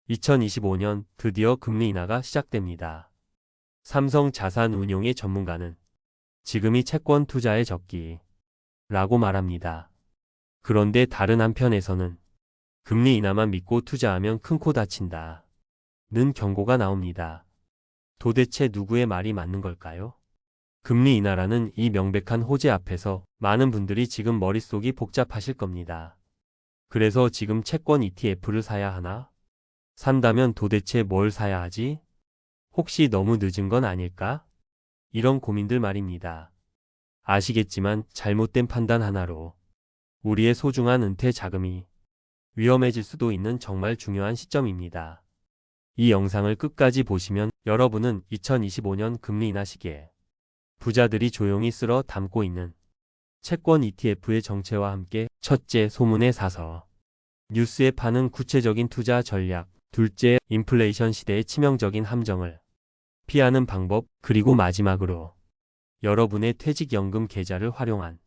2025년 드디어 금리 인하가 시작됩니다. 삼성 자산운용의 전문가는 지금이 채권 투자의 적기라고 말합니다. 그런데 다른 한편에서는 금리 인하만 믿고 투자하면 큰 코 다친다 는 경고가 나옵니다. 도대체 누구의 말이 맞는 걸까요? 금리 인하라는 이 명백한 호재 앞에서 많은 분들이 지금 머릿속이 복잡하실 겁니다. 그래서 지금 채권 ETF를 사야 하나? 산다면 도대체 뭘 사야 하지? 혹시 너무 늦은 건 아닐까? 이런 고민들 말입니다. 아시겠지만 잘못된 판단 하나로 우리의 소중한 은퇴 자금이 위험해질 수도 있는 정말 중요한 시점입니다. 이 영상을 끝까지 보시면 여러분은 2025년 금리 인하 시기에 부자들이 조용히 쓸어 담고 있는 채권 ETF의 정체와 함께 첫째, 소문에 사서 뉴스에 파는 구체적인 투자 전략, 둘째, 인플레이션 시대의 치명적인 함정을 피하는 방법, 그리고 마지막으로 여러분의 퇴직연금 계좌를 활용한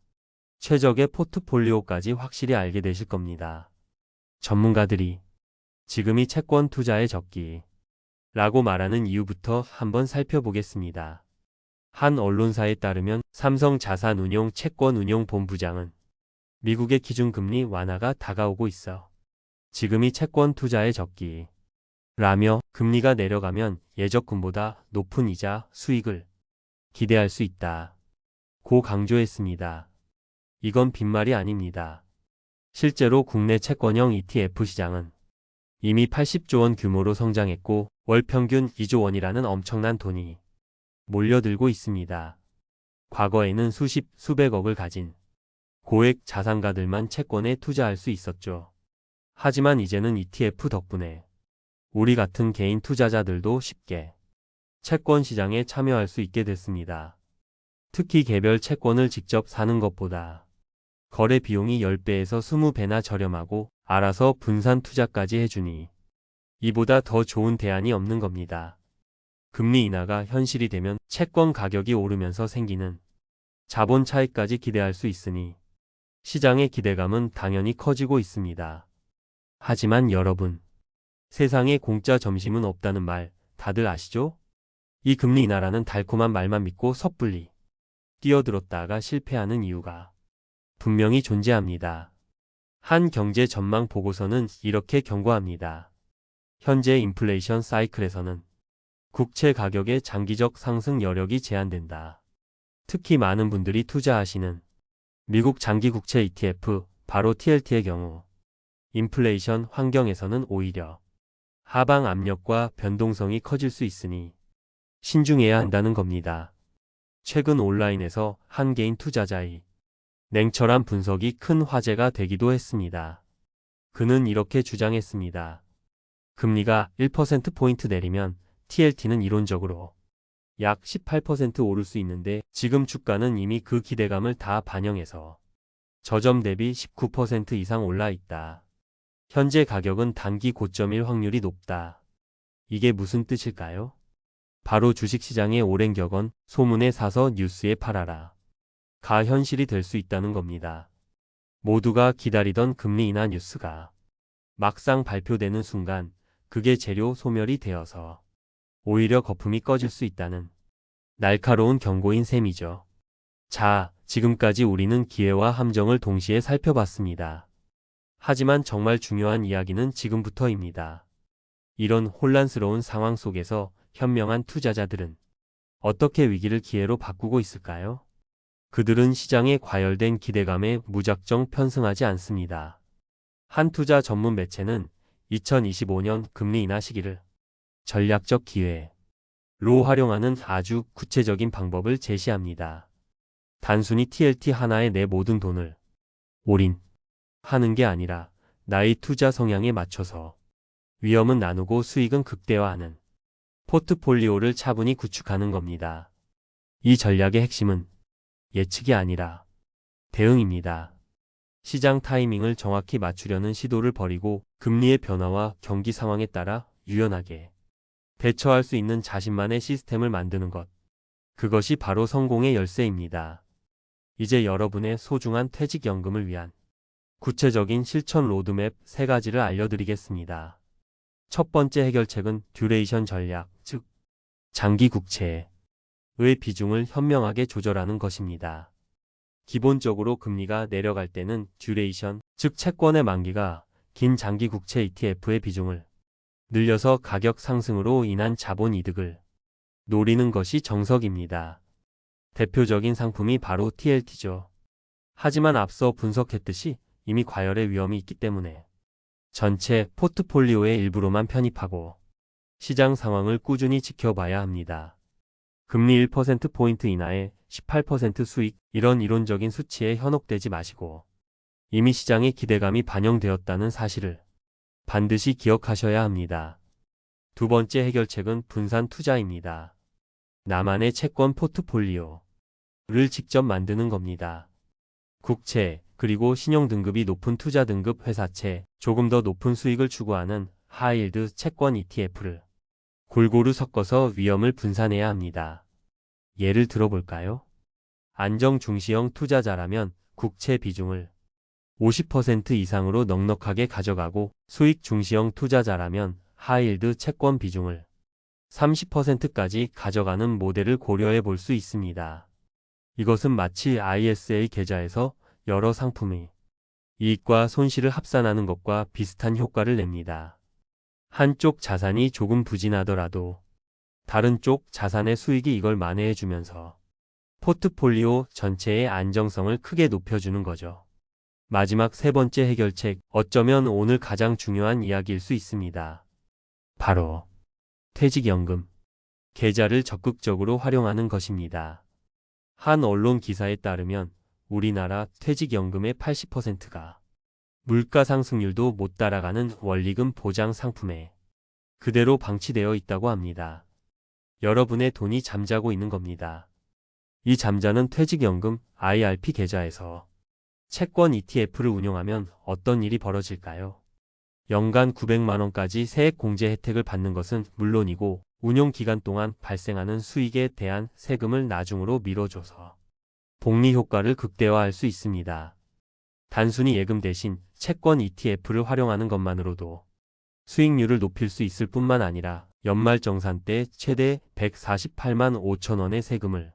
최적의 포트폴리오까지 확실히 알게 되실 겁니다. 전문가들이 지금이 채권 투자의 적기라고 말하는 이유부터 한번 살펴보겠습니다. 한 언론사에 따르면 삼성 자산운용 채권운용본부장은 미국의 기준금리 완화가 다가오고 있어 지금이 채권 투자의 적기라며 금리가 내려가면 예적금보다 높은 이자 수익을 기대할 수 있다고 강조했습니다. 이건 빈말이 아닙니다. 실제로 국내 채권형 ETF 시장은 이미 80조 원 규모로 성장했고 월 평균 2조 원이라는 엄청난 돈이 몰려들고 있습니다. 과거에는 수십, 수백억을 가진 고액 자산가들만 채권에 투자할 수 있었죠. 하지만 이제는 ETF 덕분에 우리 같은 개인 투자자들도 쉽게 채권 시장에 참여할 수 있게 됐습니다. 특히 개별 채권을 직접 사는 것보다 거래 비용이 10배에서 20배나 저렴하고 알아서 분산 투자까지 해주니 이보다 더 좋은 대안이 없는 겁니다. 금리 인하가 현실이 되면 채권 가격이 오르면서 생기는 자본 차익까지 기대할 수 있으니 시장의 기대감은 당연히 커지고 있습니다. 하지만 여러분, 세상에 공짜 점심은 없다는 말 다들 아시죠? 이 금리 인하라는 달콤한 말만 믿고 섣불리 뛰어들었다가 실패하는 이유가 분명히 존재합니다. 한 경제 전망 보고서는 이렇게 경고합니다. 현재 인플레이션 사이클에서는 국채 가격의 장기적 상승 여력이 제한된다. 특히 많은 분들이 투자하시는 미국 장기 국채 ETF, 바로 TLT의 경우 인플레이션 환경에서는 오히려 하방 압력과 변동성이 커질 수 있으니 신중해야 한다는 겁니다. 최근 온라인에서 한 개인 투자자의 냉철한 분석이 큰 화제가 되기도 했습니다. 그는 이렇게 주장했습니다. 금리가 1%포인트 내리면 TLT는 이론적으로 약 18% 오를 수 있는데 지금 주가는 이미 그 기대감을 다 반영해서 저점 대비 19% 이상 올라 있다. 현재 가격은 단기 고점일 확률이 높다. 이게 무슨 뜻일까요? 바로 주식시장의 오랜 격언, 소문에 사서 뉴스에 팔아라 가 현실이 될 수 있다는 겁니다. 모두가 기다리던 금리 인하 뉴스가 막상 발표되는 순간 그게 재료 소멸이 되어서 오히려 거품이 꺼질 수 있다는 날카로운 경고인 셈이죠. 자, 지금까지 우리는 기회와 함정을 동시에 살펴봤습니다. 하지만 정말 중요한 이야기는 지금부터입니다. 이런 혼란스러운 상황 속에서 현명한 투자자들은 어떻게 위기를 기회로 바꾸고 있을까요? 그들은 시장에 과열된 기대감에 무작정 편승하지 않습니다. 한 투자 전문 매체는 2025년 금리 인하 시기를 전략적 기회로 활용하는 아주 구체적인 방법을 제시합니다. 단순히 TLT 하나에 내 모든 돈을 올인하는 게 아니라 나의 투자 성향에 맞춰서 위험은 나누고 수익은 극대화하는 포트폴리오를 차분히 구축하는 겁니다. 이 전략의 핵심은 예측이 아니라 대응입니다. 시장 타이밍을 정확히 맞추려는 시도를 버리고 금리의 변화와 경기 상황에 따라 유연하게 대처할 수 있는 자신만의 시스템을 만드는 것. 그것이 바로 성공의 열쇠입니다. 이제 여러분의 소중한 퇴직연금을 위한 구체적인 실천 로드맵 3가지를 알려드리겠습니다. 첫 번째 해결책은 듀레이션 전략, 즉 장기 국채의 비중을 현명하게 조절하는 것입니다. 기본적으로 금리가 내려갈 때는 듀레이션, 즉 채권의 만기가 긴 장기 국채 ETF의 비중을 늘려서 가격 상승으로 인한 자본 이득을 노리는 것이 정석입니다. 대표적인 상품이 바로 TLT죠. 하지만 앞서 분석했듯이 이미 과열의 위험이 있기 때문에 전체 포트폴리오의 일부로만 편입하고 시장 상황을 꾸준히 지켜봐야 합니다. 금리 1%포인트 이하의 18% 수익, 이런 이론적인 수치에 현혹되지 마시고 이미 시장의 기대감이 반영되었다는 사실을 반드시 기억하셔야 합니다. 두 번째 해결책은 분산 투자입니다. 나만의 채권 포트폴리오를 직접 만드는 겁니다. 국채, 그리고 신용 등급이 높은 투자 등급 회사채, 조금 더 높은 수익을 추구하는 하이힐드 채권 ETF를 골고루 섞어서 위험을 분산해야 합니다. 예를 들어볼까요? 안정 중시형 투자자라면 국채 비중을 50% 이상으로 넉넉하게 가져가고, 수익 중시형 투자자라면 하이힐드 채권 비중을 30%까지 가져가는 모델을 고려해 볼 수 있습니다. 이것은 마치 ISA 계좌에서 여러 상품의 이익과 손실을 합산하는 것과 비슷한 효과를 냅니다. 한쪽 자산이 조금 부진하더라도 다른 쪽 자산의 수익이 이걸 만회해주면서 포트폴리오 전체의 안정성을 크게 높여주는 거죠. 마지막 세 번째 해결책, 어쩌면 오늘 가장 중요한 이야기일 수 있습니다. 바로 퇴직연금 계좌를 적극적으로 활용하는 것입니다. 한 언론 기사에 따르면 우리나라 퇴직연금의 80%가 물가 상승률도 못 따라가는 원리금 보장 상품에 그대로 방치되어 있다고 합니다. 여러분의 돈이 잠자고 있는 겁니다. 이 잠자는 퇴직연금 IRP 계좌에서 채권 ETF를 운용하면 어떤 일이 벌어질까요? 연간 900만 원까지 세액 공제 혜택을 받는 것은 물론이고, 운용 기간 동안 발생하는 수익에 대한 세금을 나중으로 미뤄줘서 복리 효과를 극대화할 수 있습니다. 단순히 예금 대신 채권 ETF를 활용하는 것만으로도 수익률을 높일 수 있을 뿐만 아니라 연말정산 때 최대 148만 5천 원의 세금을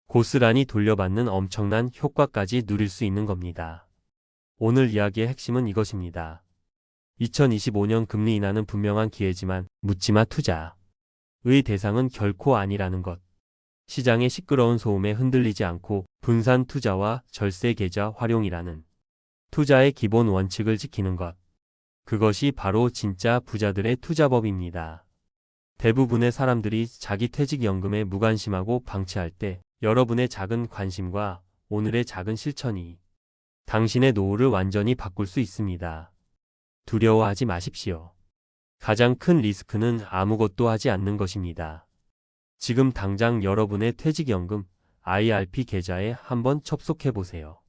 고스란히 돌려받는 엄청난 효과까지 누릴 수 있는 겁니다. 오늘 이야기의 핵심은 이것입니다. 2025년 금리 인하는 분명한 기회지만 묻지마 투자의 대상은 결코 아니라는 것. 시장의 시끄러운 소음에 흔들리지 않고 분산 투자와 절세 계좌 활용이라는 투자의 기본 원칙을 지키는 것. 그것이 바로 진짜 부자들의 투자법입니다. 대부분의 사람들이 자기 퇴직연금에 무관심하고 방치할 때 여러분의 작은 관심과 오늘의 작은 실천이 당신의 노후를 완전히 바꿀 수 있습니다. 두려워하지 마십시오. 가장 큰 리스크는 아무것도 하지 않는 것입니다. 지금 당장 여러분의 퇴직연금 IRP 계좌에 한번 접속해 보세요.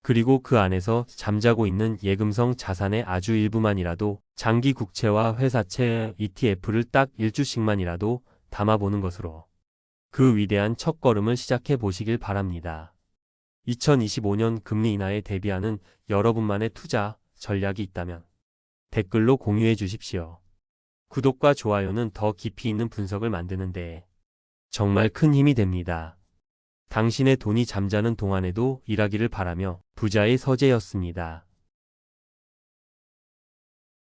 그리고 그 안에서 잠자고 있는 예금성 자산의 아주 일부만이라도 장기 국채와 회사채 ETF를 딱 1주씩만이라도 담아보는 것으로 그 위대한 첫걸음을 시작해 보시길 바랍니다. 2025년 금리 인하에 대비하는 여러분만의 투자 전략이 있다면 댓글로 공유해 주십시오. 구독과 좋아요는 더 깊이 있는 분석을 만드는 데 정말 큰 힘이 됩니다. 당신의 돈이 잠자는 동안에도 일하기를 바라며 부자의 서재였습니다.